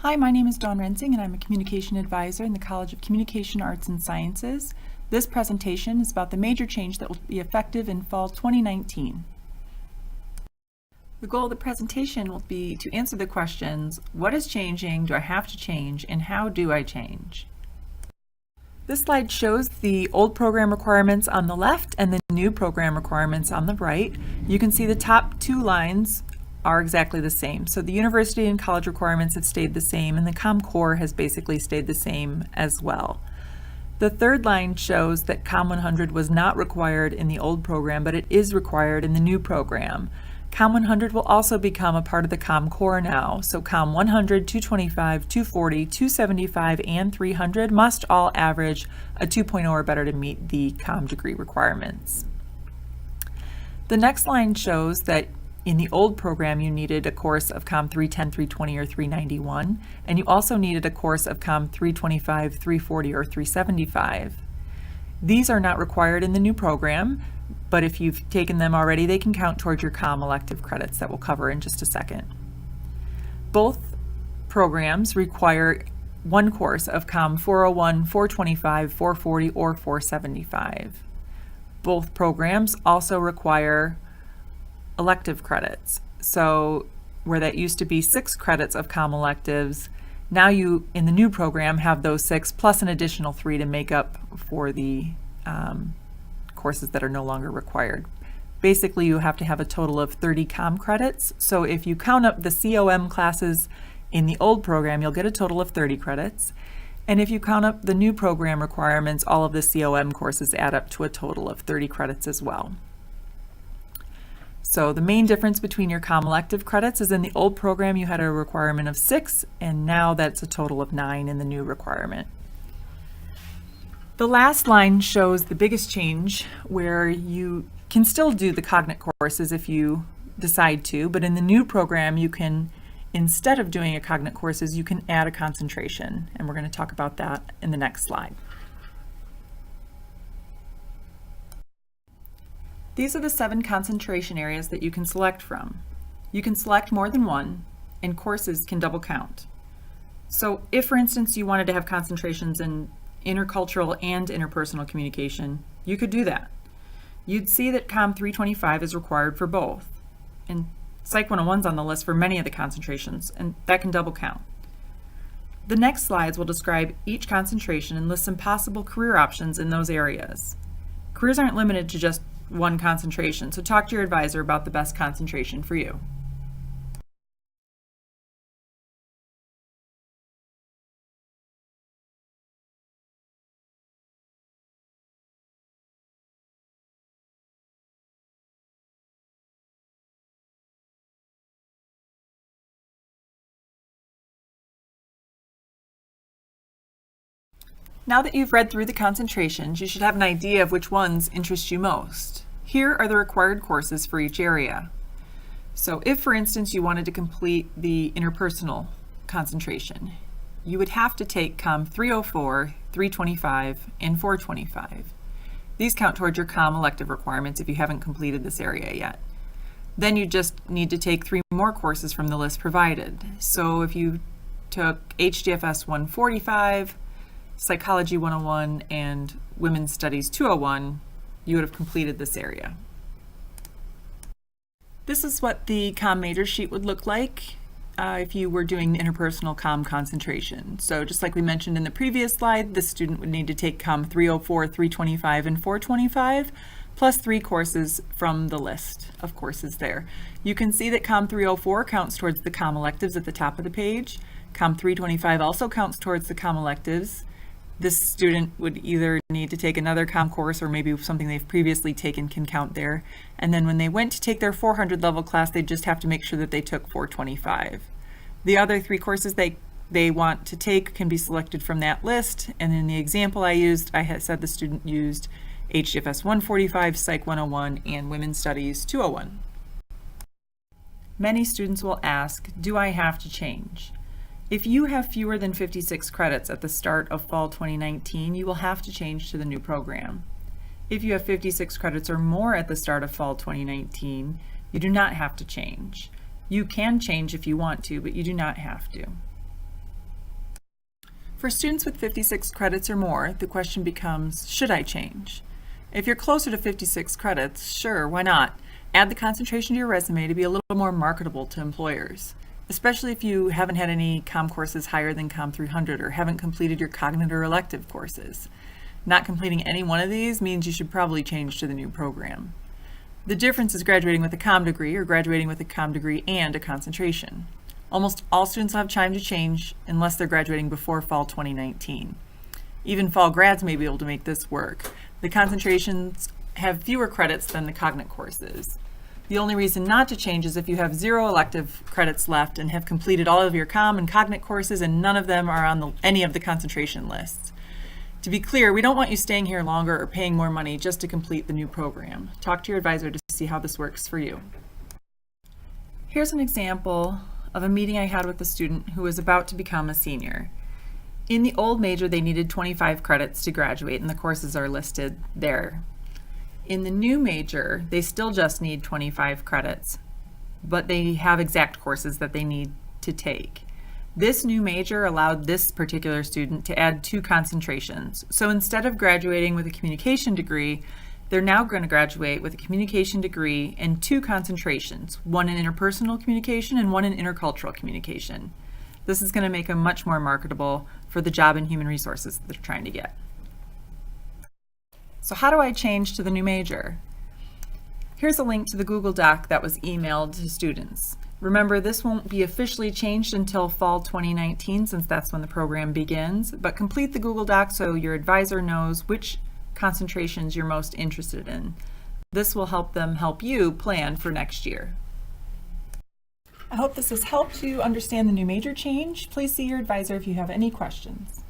Hi, my name is Dawn Rensing and I'm a Communication Advisor in the College of Communication Arts and Sciences. This presentation is about the major change that will be effective in fall 2019. The goal of the presentation will be to answer the questions, what is changing, do I have to change, and how do I change? This slide shows the old program requirements on the left and the new program requirements on the right. You can see the top two lines are exactly the same. So the university and college requirements have stayed the same, and the Comm Core has basically stayed the same as well. The third line shows that Comm 100 was not required in the old program, but it is required in the new program. Comm 100 will also become a part of the Comm Core now, so Comm 100, 225, 240, 275, and 300 must all average a 2.0 or better to meet the Comm degree requirements. The next line shows that in the old program, you needed a course of Comm 310, 320, or 391, and you also needed a course of Comm 325, 340, or 375. These are not required in the new program, but if you've taken them already, they can count towards your Comm elective credits that we'll cover in just a second. Both programs require one course of Comm 401, 425, 440, or 475. Both programs also require elective credits. So where that used to be 6 credits of Comm electives, now you, in the new program, have those 6 plus an additional 3 to make up for the courses that are no longer required. Basically, you have to have a total of 30 Comm credits. So if you count up the COM classes in the old program, you'll get a total of 30 credits. And if you count up the new program requirements, all of the COM courses add up to a total of 30 credits as well. So the main difference between your Comm elective credits is in the old program you had a requirement of 6, and now that's a total of 9 in the new requirement. The last line shows the biggest change, where you can still do the Cognate courses if you decide to, but in the new program you can, instead of doing a Cognate courses, you can add a concentration, and we're going to talk about that in the next slide. These are the 7 concentration areas that you can select from. You can select more than one, and courses can double count. So if, for instance, you wanted to have concentrations in intercultural and interpersonal communication, you could do that. You'd see that Comm 325 is required for both, and Psych 101's on the list for many of the concentrations, and that can double count. The next slides will describe each concentration and list some possible career options in those areas. Careers aren't limited to just one concentration, so talk to your advisor about the best concentration for you. Now that you've read through the concentrations, you should have an idea of which ones interest you most. Here are the required courses for each area. So if, for instance, you wanted to complete the interpersonal concentration, you would have to take Comm 304, 325, and 425. These count towards your Comm elective requirements if you haven't completed this area yet. Then you just need to take 3 more courses from the list provided. So if you took HDFS 145, Psychology 101, and Women's Studies 201, you would have completed this area. This is what the Comm major sheet would look like if you were doing the interpersonal Comm concentration. So just like we mentioned in the previous slide, the student would need to take Comm 304, 325, and 425, plus 3 courses from the list of courses there. You can see that Comm 304 counts towards the Comm electives at the top of the page. Comm 325 also counts towards the Comm electives. This student would either need to take another Comm course, or maybe something they've previously taken can count there. And then when they went to take their 400 level class, they just have to make sure that they took 425. The other 3 courses they want to take can be selected from that list. And in the example I used, I had said the student used HDFS 145, Psych 101, and Women's Studies 201. Many students will ask, do I have to change? If you have fewer than 56 credits at the start of fall 2019, you will have to change to the new program. If you have 56 credits or more at the start of fall 2019, you do not have to change. You can change if you want to, but you do not have to. For students with 56 credits or more, the question becomes, should I change? If you're closer to 56 credits, sure, why not? Add the concentration to your resume to be a little more marketable to employers, especially if you haven't had any COM courses higher than COM 300 or haven't completed your cognitive or elective courses. Not completing any one of these means you should probably change to the new program. The difference is graduating with a COM degree or graduating with a COM degree and a concentration. Almost all students will have time to change unless they're graduating before fall 2019. Even fall grads may be able to make this work. The concentrations have fewer credits than the Cognet courses. The only reason not to change is if you have 0 elective credits left and have completed all of your COM and Cognet courses and none of them are on any of the concentration lists. To be clear, we don't want you staying here longer or paying more money just to complete the new program. Talk to your advisor to see how this works for you. Here's an example of a meeting I had with a student who was about to become a senior. In the old major, they needed 25 credits to graduate, and the courses are listed there. In the new major, they still just need 25 credits, but they have exact courses that they need to take. This new major allowed this particular student to add 2 concentrations. So instead of graduating with a communication degree, they're now going to graduate with a communication degree and 2 concentrations, one in interpersonal communication and one in intercultural communication. This is going to make them much more marketable for the job in human resources that they're trying to get. So how do I change to the new major? Here's a link to the Google Doc that was emailed to students. Remember, this won't be officially changed until fall 2019 since that's when the program begins, but complete the Google Doc so your advisor knows which concentrations you're most interested in. This will help them help you plan for next year. I hope this has helped you understand the new major change. Please see your advisor if you have any questions.